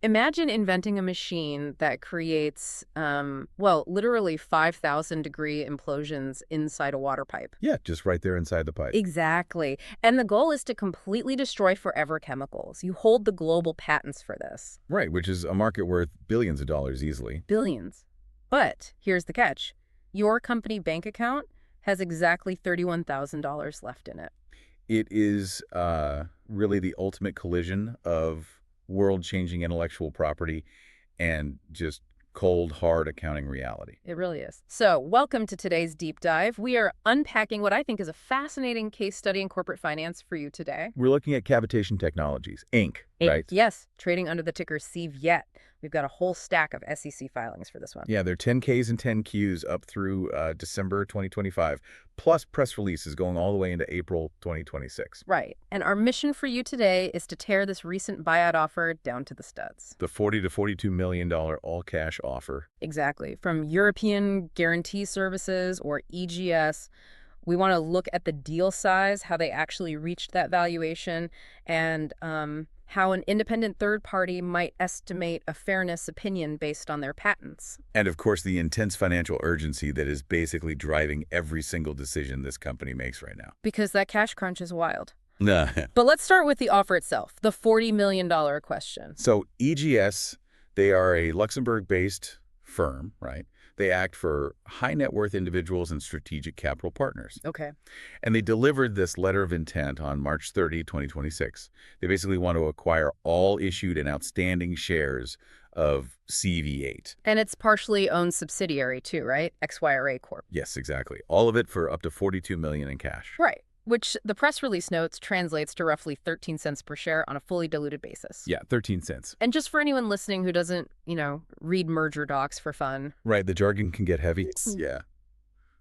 Imagine inventing a machine that creates, well, literally 5,000-degree implosions inside a water pipe. Yeah, just right there inside the pipe. Exactly. And the goal is to completely destroy forever chemicals. You hold the global patents for this. Right, which is a market worth billions of dollars easily. Billions. But here's the catch. Your company bank account has exactly $31,000 left in it. It is really the ultimate collision of world-changing intellectual property and just cold, hard accounting reality. It really is. So, welcome to today's deep dive. We are unpacking what I think is a fascinating case study in corporate finance for you today. We're looking at Cavitation Technologies, Inc., right? Yes, trading under the ticker CVAT. We've got a whole stack of SEC filings for this one. Yeah, they're 10Ks and 10Qs up through December 2025, plus press releases going all the way into April 2026. Right. And our mission for you today is to tear this recent buyout offer down to the studs. The $40 to $42 million all-cash offer. Exactly. From European Guarantee Services, or EGS, we want to look at the deal size, how they actually reached that valuation, and how an independent third party might estimate a fairness opinion based on their patents. And of course, the intense financial urgency that is basically driving every single decision this company makes right now. Because that cash crunch is wild. Nah. But let's start with the offer itself, the $40 million question. So EGS, they are a Luxembourg-based firm, right? They act for high net worth individuals and strategic capital partners. Okay. And they delivered this letter of intent on March 30, 2026. They basically want to acquire all issued and outstanding shares of CVAT. And it's partially owned subsidiary too, right? XYRA Corp. Yes, exactly. All of it for up to $42 million in cash. Right. Which the press release notes translates to roughly 13 cents per share on a fully diluted basis. Yeah, 13 cents. And just for anyone listening who doesn't, read merger docs for fun. Right, the jargon can get heavy. Yeah.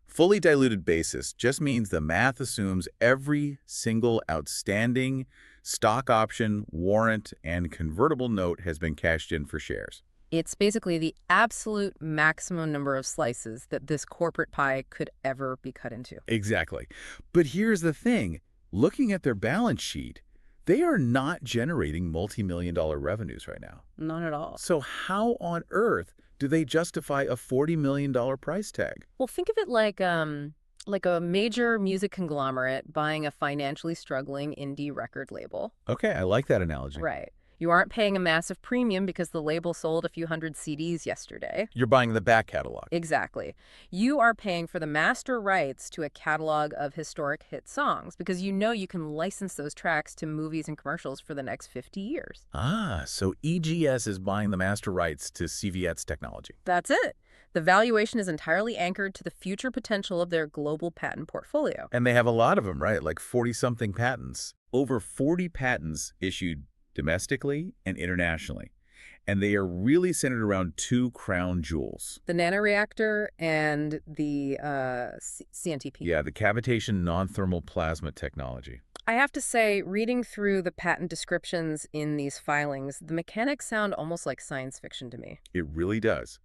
Fully diluted basis just means the math assumes every single outstanding stock option, warrant, and convertible note has been cashed in for shares. It's basically the absolute maximum number of slices that this corporate pie could ever be cut into. Exactly. But here's the thing. Looking at their balance sheet, they are not generating multi-million-dollar revenues right now. Not at all. So how on earth do they justify a $40 million price tag? Well, think of it like a major music conglomerate buying a financially struggling indie record label. Okay, I like that analogy. Right. You aren't paying a massive premium because the label sold a few hundred CDs yesterday. You're buying the back catalog. Exactly. You are paying for the master rights to a catalog of historic hit songs because you know you can license those tracks to movies and commercials for the next 50 years. Ah, so EGS is buying the master rights to CVAT's technology. That's it. The valuation is entirely anchored to the future potential of their global patent portfolio. And they have a lot of them, right? Like 40-something patents. Over 40 patents issued domestically and internationally. And they are really centered around two crown jewels. The nanoreactor and the CNTP. Yeah, the cavitation non-thermal plasma technology. I have to say, reading through the patent descriptions in these filings, the mechanics sound almost like science fiction to me. It really does.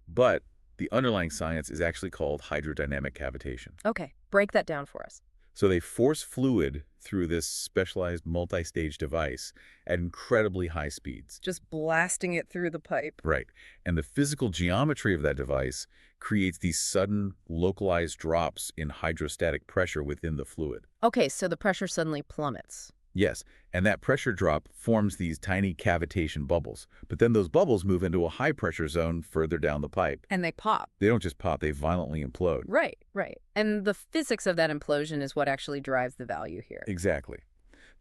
But the underlying science is actually called hydrodynamic cavitation. Okay, break that down for us. So they force fluid through this specialized multi-stage device at incredibly high speeds. Just blasting it through the pipe. Right. And the physical geometry of that device creates these sudden, localized drops in hydrostatic pressure within the fluid. Okay, so the pressure suddenly plummets. Yes, and that pressure drop forms these tiny cavitation bubbles. But then those bubbles move into a high-pressure zone further down the pipe. And they pop. They don't just pop, they violently implode. Right, right. And the physics of that implosion is what actually drives the value here. Exactly.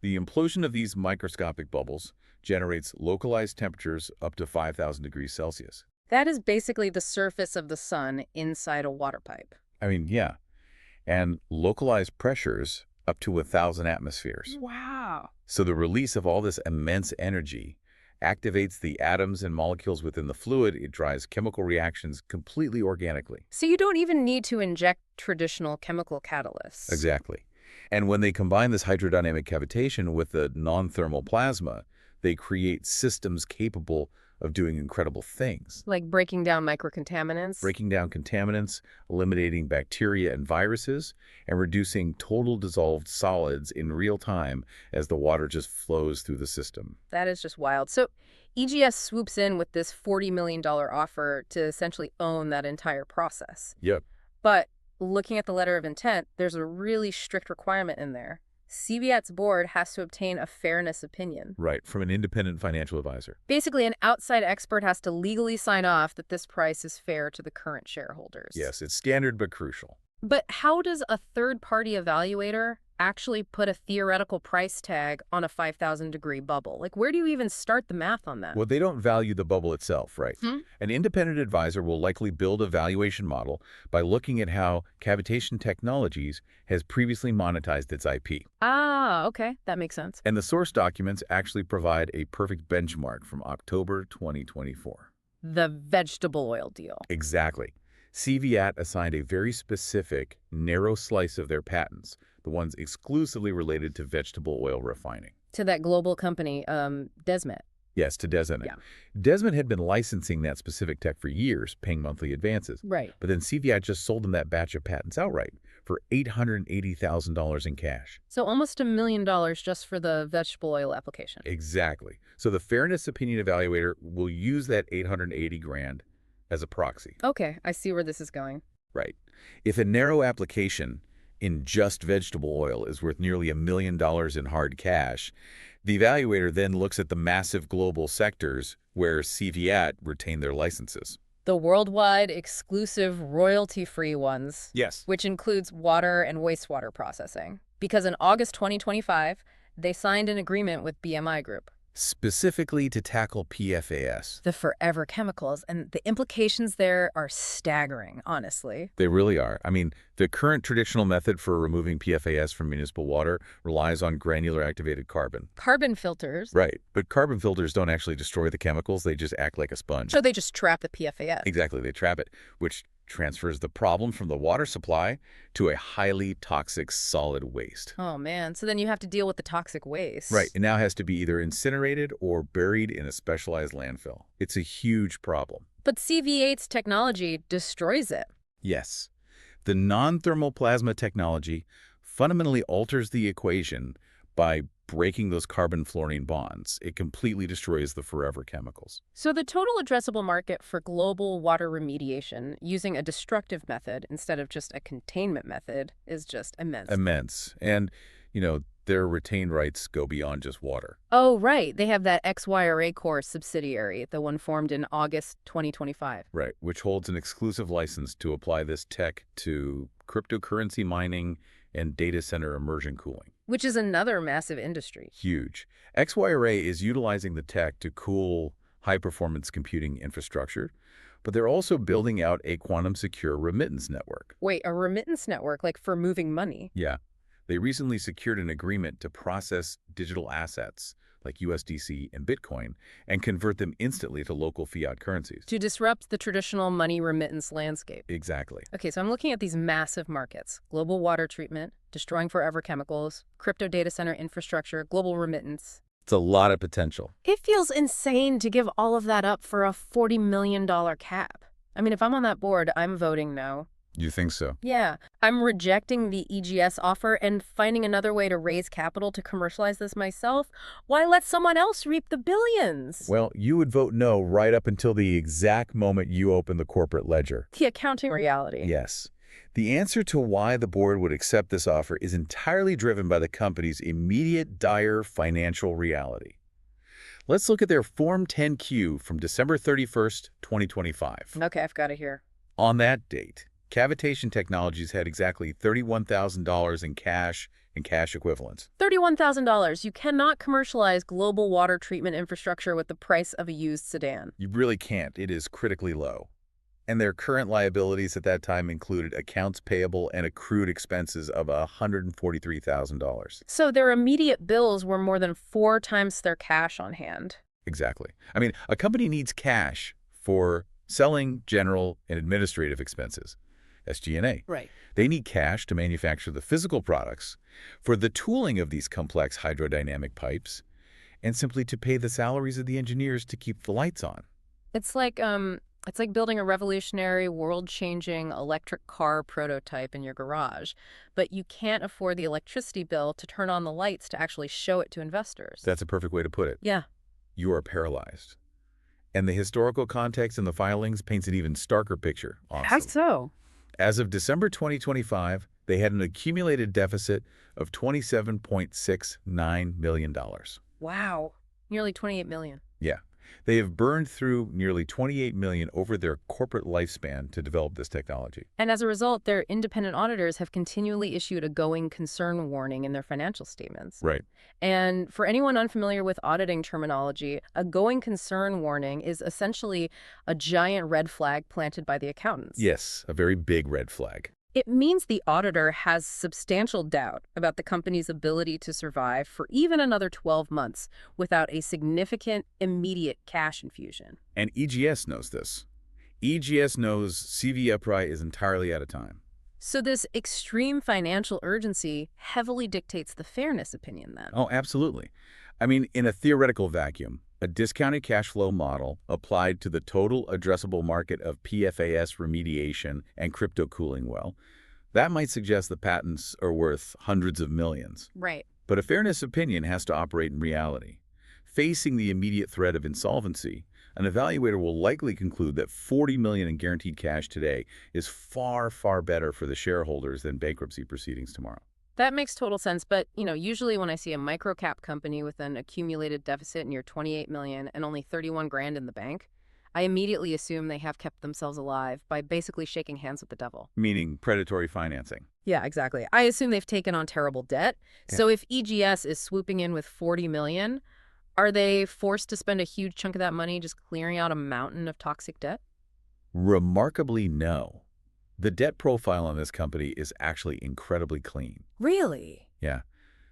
The implosion of these microscopic bubbles generates localized temperatures up to 5,000 degrees Celsius. That is basically the surface of the sun inside a water pipe. I mean, yeah. And localized pressures up to 1,000 atmospheres. Wow. So the release of all this immense energy activates the atoms and molecules within the fluid. It drives chemical reactions completely organically. So you don't even need to inject traditional chemical catalysts. Exactly. And when they combine this hydrodynamic cavitation with the non-thermal plasma, they create systems capable of doing incredible things. Like breaking down microcontaminants? Breaking down contaminants, eliminating bacteria and viruses, and reducing total dissolved solids in real time as the water just flows through the system. That is just wild. So EGS swoops in with this $40 million offer to essentially own that entire process. Yep. But looking at the letter of intent, there's a really strict requirement in there. CVAT's board has to obtain a fairness opinion. Right, from an independent financial advisor. Basically, an outside expert has to legally sign off that this price is fair to the current shareholders. Yes, it's standard but crucial. But how does a third-party evaluator actually put a theoretical price tag on a 5,000-degree bubble? Like, where do you even start the math on that? Well, they don't value the bubble itself, right? An independent advisor will likely build a valuation model by looking at how Cavitation Technologies has previously monetized its IP. Ah, okay. That makes sense. And the source documents actually provide a perfect benchmark from October 2024. The vegetable oil deal. Exactly. CVAT assigned a very specific, narrow slice of their patents, the ones exclusively related to vegetable oil refining. To that global company, Desmet. Yes, to Desmet. Yeah. Desmet had been licensing that specific tech for years, paying monthly advances. Right. But then CVAT just sold them that batch of patents outright for $880,000 in cash. So almost $1 million just for the vegetable oil application. Exactly. So the fairness opinion evaluator will use that 880 grand as a proxy. Okay, I see where this is going. Right. If a narrow application in just vegetable oil is worth nearly $1 million in hard cash, the evaluator then looks at the massive global sectors where CVAT retained their licenses. The worldwide exclusive royalty-free ones. Yes. Which includes water and wastewater processing. Because in August 2025, they signed an agreement with BMI Group. Specifically to tackle PFAS. The forever chemicals, and the implications there are staggering, honestly. They really are. I mean, the current traditional method for removing PFAS from municipal water relies on granular activated carbon. Carbon filters. Right. But carbon filters don't actually destroy the chemicals. They just act like a sponge. So they just trap the PFAS. Exactly. They trap it, which transfers the problem from the water supply to a highly toxic solid waste. Oh, man. So then you have to deal with the toxic waste. Right. It now has to be either incinerated or buried in a specialized landfill. It's a huge problem. But CVAT's technology destroys it. Yes. The non-thermal plasma technology fundamentally alters the equation by breaking those carbon-fluorine bonds. It completely destroys the forever chemicals. So the total addressable market for global water remediation using a destructive method instead of just a containment method is just immense. Immense. And, their retained rights go beyond just water. Oh, right. They have that XYRA Core subsidiary, the one formed in August 2025. Right, which holds an exclusive license to apply this tech to cryptocurrency mining and data center immersion cooling. Which is another massive industry. Huge. XYRA is utilizing the tech to cool high-performance computing infrastructure, but they're also building out a quantum-secure remittance network. Wait, a remittance network, like for moving money? Yeah. They recently secured an agreement to process digital assets like USDC and Bitcoin and convert them instantly to local fiat currencies. To disrupt the traditional money remittance landscape. Exactly. Okay, so I'm looking at these massive markets. Global water treatment, destroying forever chemicals, crypto data center infrastructure, global remittance. It's a lot of potential. It feels insane to give all of that up for a $40 million cap. I mean, if I'm on that board, I'm voting no. You think so? Yeah, I'm rejecting the EGS offer and finding another way to raise capital to commercialize this myself. Why let someone else reap the billions? Well, you would vote no right up until the exact moment you open the corporate ledger. The accounting reality. Yes. The answer to why the board would accept this offer is entirely driven by the company's immediate dire financial reality. Let's look at their Form 10-Q from December 31st, 2025. Okay, I've got it here. On that date, Cavitation Technologies had exactly $31,000 in cash and cash equivalents. $31,000. You cannot commercialize global water treatment infrastructure with the price of a used sedan. You really can't. It is critically low. And their current liabilities at that time included accounts payable and accrued expenses of $143,000. So their immediate bills were more than 4 times their cash on hand. Exactly. I mean, a company needs cash for selling general and administrative expenses. SG&A. Right. They need cash to manufacture the physical products, for the tooling of these complex hydrodynamic pipes, and simply to pay the salaries of the engineers to keep the lights on. It's like building a revolutionary, world-changing electric car prototype in your garage, but you can't afford the electricity bill to turn on the lights to actually show it to investors. That's a perfect way to put it. Yeah. You are paralyzed. And the historical context in the filings paints an even starker picture. How Awesome. so? As of December 2025, they had an accumulated deficit of $27.69 million. Wow. Nearly 28 million. Yeah. They have burned through nearly $28 million over their corporate lifespan to develop this technology. And as a result, their independent auditors have continually issued a going concern warning in their financial statements. Right. And for anyone unfamiliar with auditing terminology, a going concern warning is essentially a giant red flag planted by the accountants. Yes, a very big red flag. It means the auditor has substantial doubt about the company's ability to survive for even another 12 months without a significant, immediate cash infusion. And EGS knows this. EGS knows CVAT is entirely out of time. So this extreme financial urgency heavily dictates the fairness opinion then. Oh, absolutely. I mean, in a theoretical vacuum, a discounted cash flow model applied to the total addressable market of PFAS remediation and crypto cooling well, that might suggest the patents are worth hundreds of millions. Right. But a fairness opinion has to operate in reality. Facing the immediate threat of insolvency, an evaluator will likely conclude that $40 million in guaranteed cash today is far, far better for the shareholders than bankruptcy proceedings tomorrow. That makes total sense, but usually when I see a microcap company with an accumulated deficit near 28 million and only 31 grand in the bank, I immediately assume they have kept themselves alive by basically shaking hands with the devil. Meaning predatory financing. Yeah, exactly. I assume they've taken on terrible debt. Yeah. So if EGS is swooping in with 40 million, are they forced to spend a huge chunk of that money just clearing out a mountain of toxic debt? Remarkably, no. The debt profile on this company is actually incredibly clean. Really? Yeah.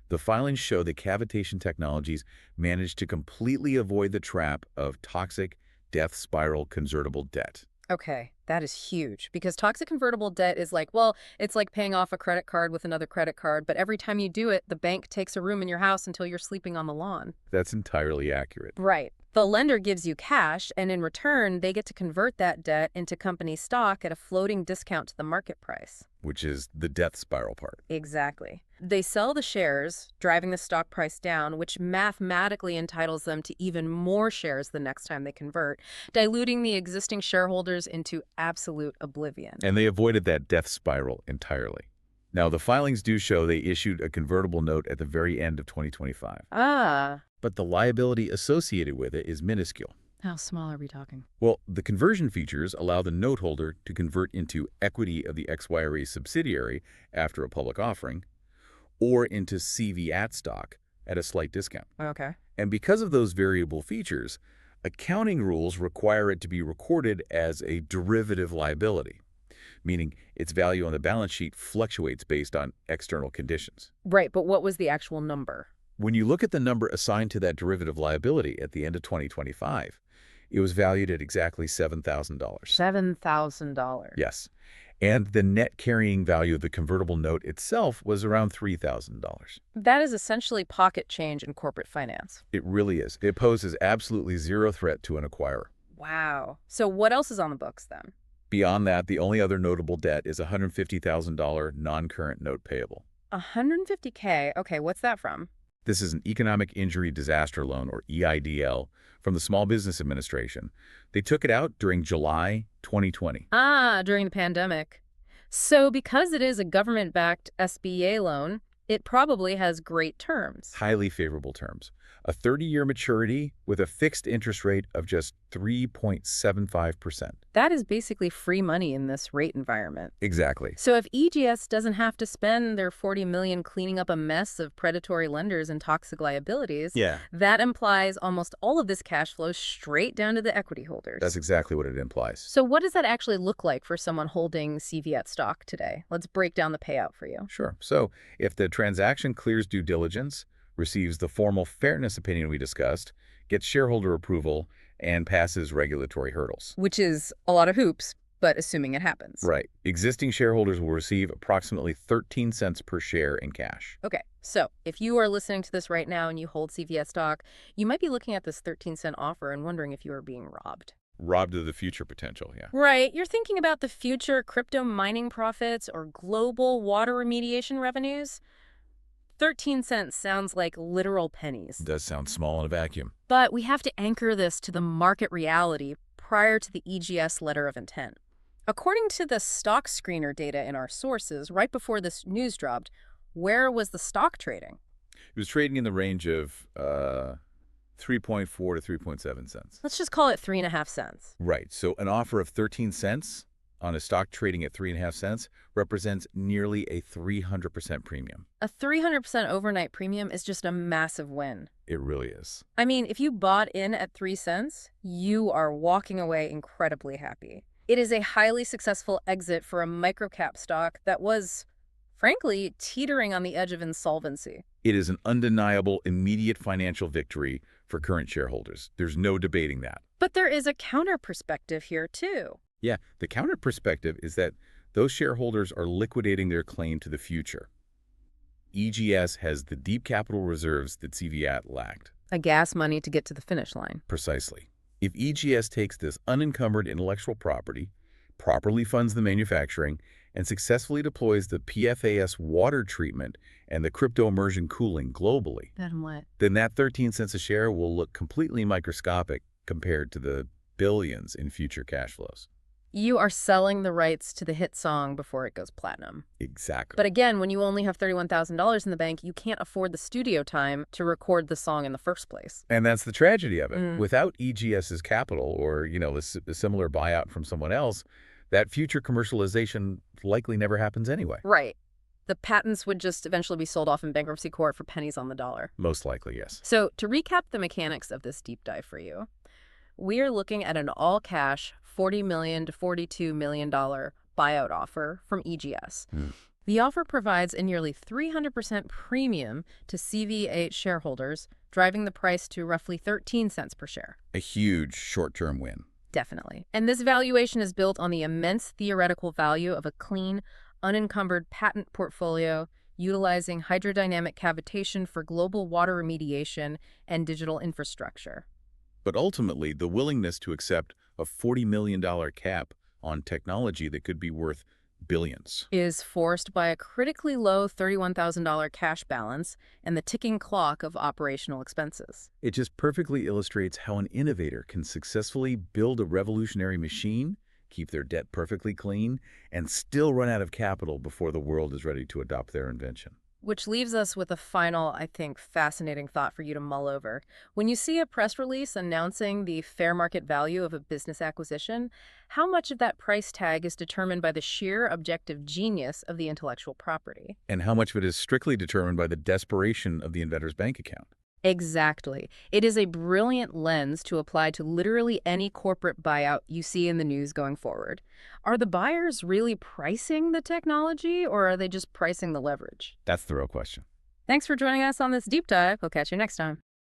The filings show that cavitation technologies managed to completely avoid the trap of toxic death spiral convertible debt. Okay, that is huge because toxic convertible debt is like, well, it's like paying off a credit card with another credit card, but every time you do it, the bank takes a room in your house until you're sleeping on the lawn. That's entirely accurate. Right. The lender gives you cash, and in return, they get to convert that debt into company stock at a floating discount to the market price. Which is the death spiral part. Exactly. They sell the shares, driving the stock price down, which mathematically entitles them to even more shares the next time they convert, diluting the existing shareholders into absolute oblivion. And they avoided that death spiral entirely. Now, the filings do show they issued a convertible note at the very end of 2025. Ah. But the liability associated with it is minuscule. How small are we talking? Well, the conversion features allow the note holder to convert into equity of the XYRA subsidiary after a public offering, or into CVAT stock at a slight discount. Okay. And because of those variable features, accounting rules require it to be recorded as a derivative liability, meaning its value on the balance sheet fluctuates based on external conditions. Right, but what was the actual number? When you look at the number assigned to that derivative liability at the end of 2025, it was valued at exactly $7,000. $7,000. Yes. And the net carrying value of the convertible note itself was around $3,000. That is essentially pocket change in corporate finance. It really is. It poses absolutely zero threat to an acquirer. Wow. So what else is on the books then? Beyond that, the only other notable debt is a $150,000 non-current note payable. $150K. Okay, what's that from? This is an Economic Injury Disaster Loan, or EIDL, from the Small Business Administration. They took it out during July 2020. Ah, during the pandemic. So because it is a government-backed SBA loan, it probably has great terms. Highly favorable terms. A 30-year maturity with a fixed interest rate of just 3.75%. That is basically free money in this rate environment. Exactly. So if EGS doesn't have to spend their $40 million cleaning up a mess of predatory lenders and toxic liabilities, that implies almost all of this cash flows straight down to the equity holders. That's exactly what it implies. So what does that actually look like for someone holding CVAT stock today? Let's break down the payout for you. Sure. So if the transaction clears due diligence, receives the formal fairness opinion we discussed, gets shareholder approval, and passes regulatory hurdles. Which is a lot of hoops, but assuming it happens. Right. Existing shareholders will receive approximately 13 cents per share in cash. Okay, so if you are listening to this right now and you hold CVS stock, you might be looking at this 13-cent offer and wondering if you are being robbed. Robbed of the future potential, yeah. Right. You're thinking about the future crypto mining profits or global water remediation revenues. 13 cents sounds like literal pennies. It does sound small in a vacuum. But we have to anchor this to the market reality prior to the EGS letter of intent. According to the stock screener data in our sources, right before this news dropped, where was the stock trading? It was trading in the range of 3.4 to 3.7 cents. Let's just call it 3.5 cents. Right. So an offer of 13 cents on a stock trading at 3.5 cents represents nearly a 300% premium. A 300% overnight premium is just a massive win. It really is. I mean, if you bought in at 3 cents, you are walking away incredibly happy. It is a highly successful exit for a microcap stock that was, frankly, teetering on the edge of insolvency. It is an undeniable, immediate financial victory for current shareholders. There's no debating that. But there is a counter perspective here, too. Yeah, the counter perspective is that those shareholders are liquidating their claim to the future. EGS has the deep capital reserves that CVAT lacked. A gas money to get to the finish line. Precisely. If EGS takes this unencumbered intellectual property, properly funds the manufacturing, and successfully deploys the PFAS water treatment and the crypto immersion cooling globally, Then what? then that 13 cents a share will look completely microscopic compared to the billions in future cash flows. You are selling the rights to the hit song before it goes platinum. Exactly. But again, when you only have $31,000 in the bank, you can't afford the studio time to record the song in the first place. And that's the tragedy of it. Mm. Without EGS's capital or, a similar buyout from someone else, that future commercialization likely never happens anyway. Right. The patents would just eventually be sold off in bankruptcy court for pennies on the dollar. Most likely, yes. So to recap the mechanics of this deep dive for you, we are looking at an all-cash $40 million to $42 million buyout offer from EGS. The offer provides a nearly 300% premium to CVAT shareholders, driving the price to roughly 13 cents per share. A huge short-term win. Definitely. And this valuation is built on the immense theoretical value of a clean, unencumbered patent portfolio utilizing hydrodynamic cavitation for global water remediation and digital infrastructure. But ultimately, the willingness to accept a $40 million cap on technology that could be worth billions Is forced by a critically low $31,000 cash balance and the ticking clock of operational expenses. It just perfectly illustrates how an innovator can successfully build a revolutionary machine, keep their debt perfectly clean, and still run out of capital before the world is ready to adopt their invention. Which leaves us with a final, I think, fascinating thought for you to mull over. When you see a press release announcing the fair market value of a business acquisition, how much of that price tag is determined by the sheer objective genius of the intellectual property? And how much of it is strictly determined by the desperation of the inventor's bank account? Exactly. It is a brilliant lens to apply to literally any corporate buyout you see in the news going forward. Are the buyers really pricing the technology, or are they just pricing the leverage? That's the real question. Thanks for joining us on this deep dive. We'll catch you next time.